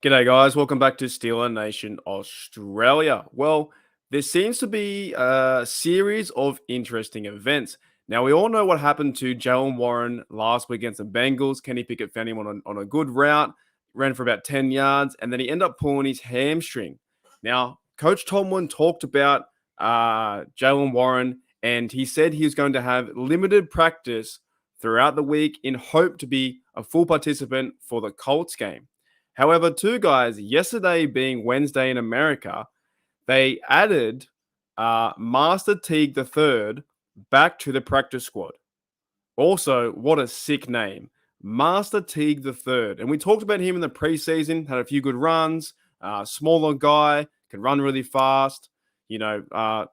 G'day, guys. Welcome back to Steeler Nation Australia. Well, there seems to be a series of interesting events. Now, we all know what happened to Jalen Warren last week against the Bengals. Kenny Pickett found him on a good route, ran for about 10 yards, and then he ended up pulling his hamstring. Now, Coach Tomlin talked about Jalen Warren, and he said he was going to have limited practice throughout the week in hope to be a full participant for the Colts game. However, two guys, yesterday being Wednesday in America, they added Master Teague III back to the practice squad. Also, what a sick name. Master Teague III. And we talked about him in the preseason, had a few good runs, smaller guy, can run really fast,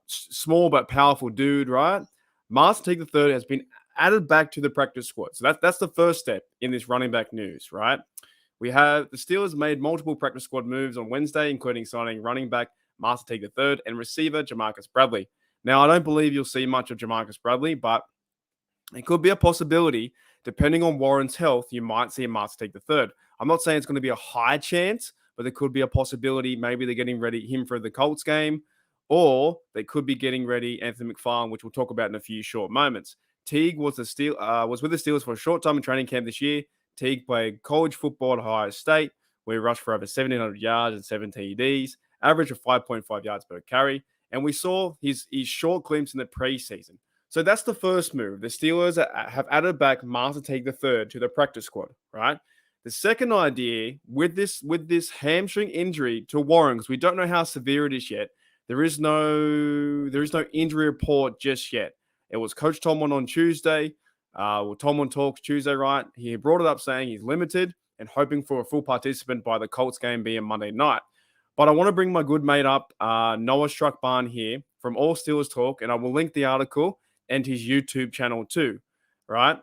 small but powerful dude, right? Master Teague III has been added back to the practice squad. So that's the first step in this running back news, right? We have the Steelers made multiple practice squad moves on Wednesday, including signing running back Master Teague III and receiver Jamarcus Bradley. Now, I don't believe you'll see much of Jamarcus Bradley, but it could be a possibility. Depending on Warren's health, you might see a Master Teague III. I'm not saying it's going to be a high chance, but there could be a possibility. Maybe they're getting ready him for the Colts game, or they could be getting ready Anthony McFarland, which we'll talk about in a few short moments. Teague was with the Steelers for a short time in training camp this year. Teague played college football at Ohio State, where he rushed for over 1,700 yards and 7 TDs, average of 5.5 yards per carry. And we saw his short glimpse in the preseason. So that's the first move. The Steelers have added back Master Teague III to the practice squad, right? The second idea with this hamstring injury to Warren, because we don't know how severe it is yet, there is no injury report just yet. It was Coach Tomlin on Tuesday. Tomlin talks Tuesday, right? He brought it up saying he's limited and hoping for a full participant by the Colts game being Monday night. But I want to bring my good mate up, Noah Strackbein here from All Steelers Talk, and I will link the article and his YouTube channel too, right?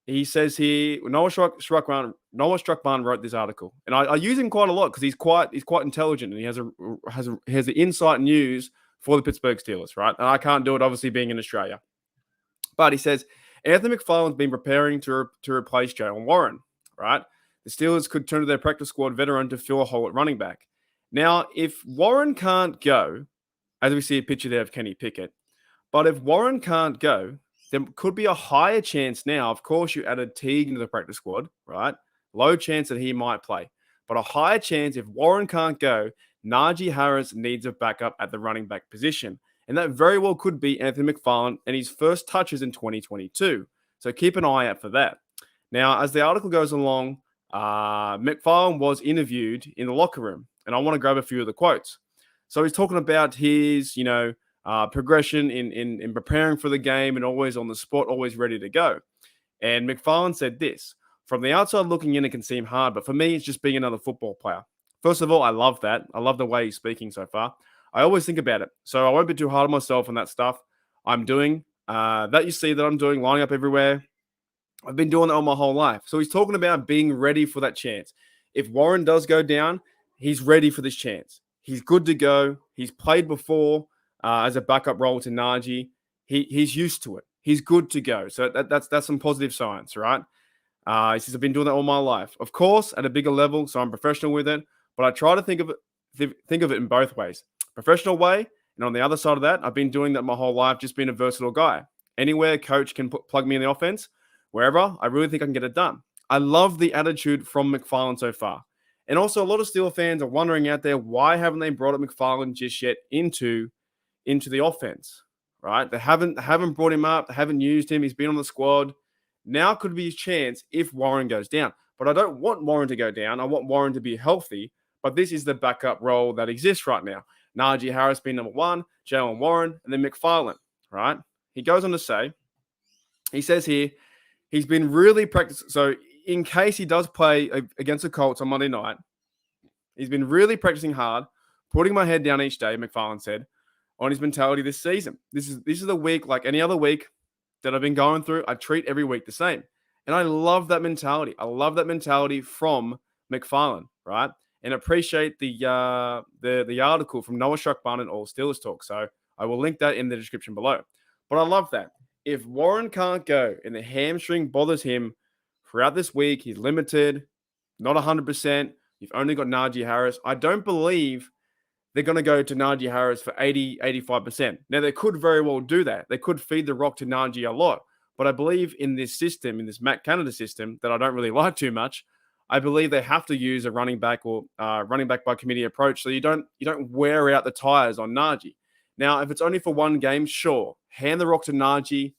He says here, Noah Strackbein wrote this article, and I use him quite a lot because he's quite intelligent and he has the insight news for the Pittsburgh Steelers, right? And I can't do it obviously being in Australia, but he says Anthony McFarland's been preparing to replace Jalen Warren, right? The Steelers could turn to their practice squad veteran to fill a hole at running back. Now, if Warren can't go, as we see a picture there of Kenny Pickett, but if Warren can't go, there could be a higher chance now. Of course, you added Teague into the practice squad, right? Low chance that he might play. But a higher chance if Warren can't go, Najee Harris needs a backup at the running back position. And that very well could be Anthony McFarland and his first touches in 2022. So keep an eye out for that. Now, as the article goes along, McFarland was interviewed in the locker room. And I want to grab a few of the quotes. So he's talking about his, progression in preparing for the game and always on the spot, always ready to go. And McFarland said this: from the outside looking in, it can seem hard, but for me, it's just being another football player. First of all, I love that. I love the way he's speaking so far. I always think about it. So I won't be too hard on myself on that stuff I'm doing, that you see that I'm doing, lining up everywhere. I've been doing that all my whole life. So he's talking about being ready for that chance. If Warren does go down, he's ready for this chance. He's good to go. He's played before as a backup role to Najee. He's used to it. He's good to go. So that's some positive signs, right? He says, I've been doing that all my life. Of course, at a bigger level, so I'm professional with it. But I try to think of it in both ways. Professional way, and on the other side of that, I've been doing that my whole life, just being a versatile guy. Anywhere coach can plug me in the offense, wherever, I really think I can get it done. I love the attitude from McFarland so far. And also, a lot of Steelers fans are wondering out there, why haven't they brought up McFarland just yet into the offense, right? They haven't brought him up. They haven't used him. He's been on the squad. Now could be his chance if Warren goes down. But I don't want Warren to go down. I want Warren to be healthy. But this is the backup role that exists right now. Najee Harris being number one, Jalen Warren, and then McFarland, right? He goes on to say, he says here, he's been really practicing. So in case he does play against the Colts on Monday night, he's been really practicing hard, putting my head down each day, McFarland said, on his mentality this season. This is the week, like any other week that I've been going through, I treat every week the same. And I love that mentality. I love that mentality from McFarland, right? And appreciate the article from Noah Strackbein and All Steelers Talk. So I will link that in the description below. But I love that. If Warren can't go and the hamstring bothers him throughout this week, he's limited, not 100%, You've only got Najee Harris. I don't believe they're going to go to Najee Harris for 80, 85%. Now, they could very well do that. They could feed the rock to Najee a lot. But I believe in this system, in this Matt Canada system that I don't really like too much, I believe they have to use a running back or running back by committee approach so you don't wear out the tires on Najee. Now, if it's only for one game, sure. Hand the rock to Najee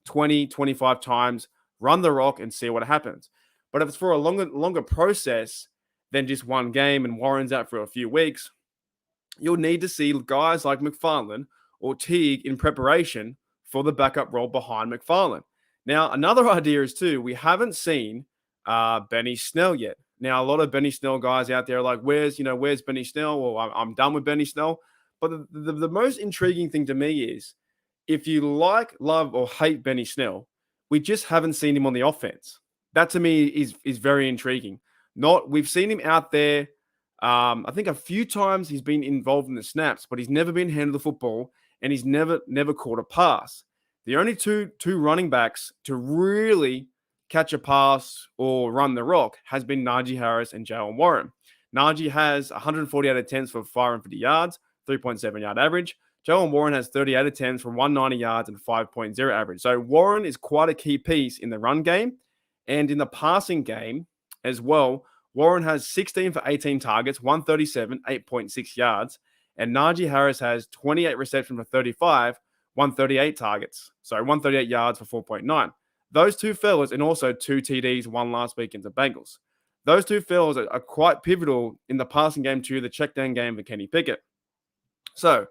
20, 25 times, run the rock and see what happens. But if it's for a longer process than just one game and Warren's out for a few weeks, you'll need to see guys like McFarland or Teague in preparation for the backup role behind McFarland. Now, another idea is too, we haven't seen Benny Snell yet. Now, a lot of Benny Snell guys out there are like, where's Benny Snell? Well, I'm done with Benny Snell. But the most intriguing thing to me is if you like, love, or hate Benny Snell, we just haven't seen him on the offense. That to me is very intriguing. We've seen him out there. I think a few times he's been involved in the snaps, but he's never been handled the football and he's never caught a pass. The only two running backs to really catch a pass or run the rock has been Najee Harris and Jaylen Warren. Najee has 148 attempts for 550 yards, 3.7 yard average. Jaylen Warren has 38 attempts for 190 yards and 5.0 average. So Warren is quite a key piece in the run game and in the passing game as well. Warren has 16 for 18 targets, 137, 8.6 yards. And Najee Harris has 28 receptions for 35, 138 targets. So 138 yards for 4.9. Those two fellas, and also 2 TDs, one last week against the Bengals. Those two fellas are quite pivotal in the passing game to the check down game for Kenny Pickett. So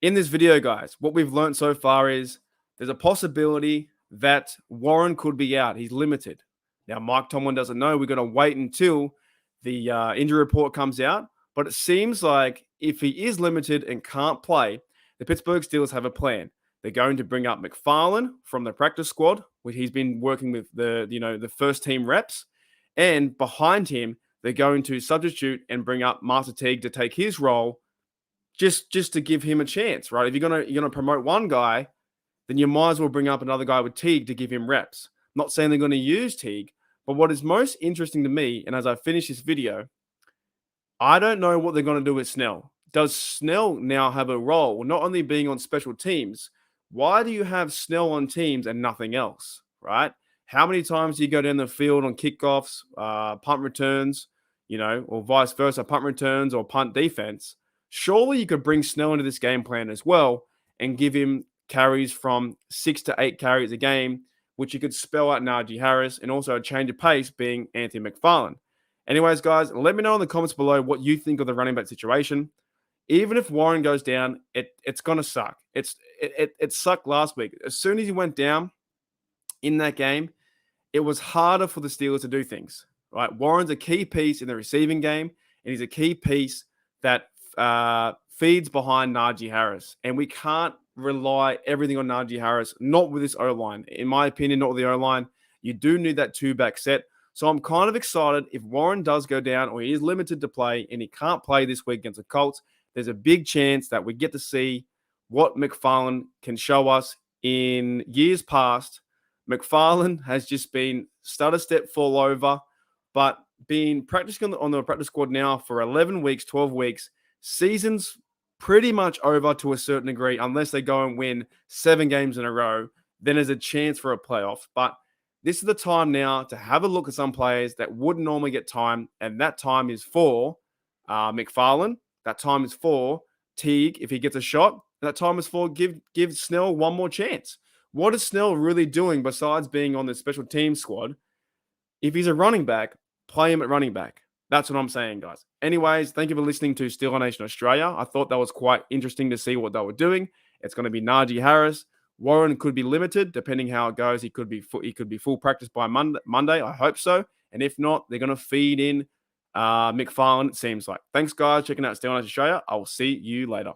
in this video, guys, what we've learned so far is there's a possibility that Warren could be out. He's limited. Now, Mike Tomlin doesn't know. We're going to wait until the injury report comes out. But it seems like if he is limited and can't play, the Pittsburgh Steelers have a plan. They're going to bring up McFarland from the practice squad, where he's been working with the first team reps. And behind him, they're going to substitute and bring up Master Teague to take his role just to give him a chance, right? If you're gonna promote one guy, then you might as well bring up another guy with Teague to give him reps. I'm not saying they're going to use Teague, but what is most interesting to me, and as I finish this video, I don't know what they're going to do with Snell. Does Snell now have a role, not only being on special teams? Why do you have Snell on teams and nothing else, right? How many times do you go down the field on kickoffs, punt returns, or vice versa, punt returns or punt defense? Surely you could bring Snell into this game plan as well and give him carries from 6 to 8 carries a game, which you could spell out Najee Harris, and also a change of pace being Anthony McFarland. Anyways, guys, let me know in the comments below what you think of the running back situation. Even if Warren goes down, it's going to suck. It sucked last week. As soon as he went down in that game, it was harder for the Steelers to do things, right? Warren's a key piece in the receiving game, and he's a key piece that feeds behind Najee Harris. And we can't rely everything on Najee Harris, not with this O-line. In my opinion, not with the O-line. You do need that two-back set. So I'm kind of excited if Warren does go down or he is limited to play and he can't play this week against the Colts, there's a big chance that we get to see what McFarland can show us. In years past, McFarland has just been stutter step fall over, but been practicing on the practice squad now for 11 weeks, 12 weeks, season's pretty much over to a certain degree, unless they go and win 7 games in a row, then there's a chance for a playoff. But this is the time now to have a look at some players that wouldn't normally get time, and that time is for McFarland. That time is for Teague if he gets a shot. And that time is for give Snell one more chance. What is Snell really doing besides being on the special team squad? If he's a running back, play him at running back. That's what I'm saying, guys. Anyways, thank you for listening to Steeler Nation Australia. I thought that was quite interesting to see what they were doing. It's going to be Najee Harris. Warren could be limited, depending how it goes. He could be full practice by Monday. I hope so. And if not, they're going to feed in McFarland, it seems like. Thanks, guys. Checking out Steeler Nation Australia. I will see you later.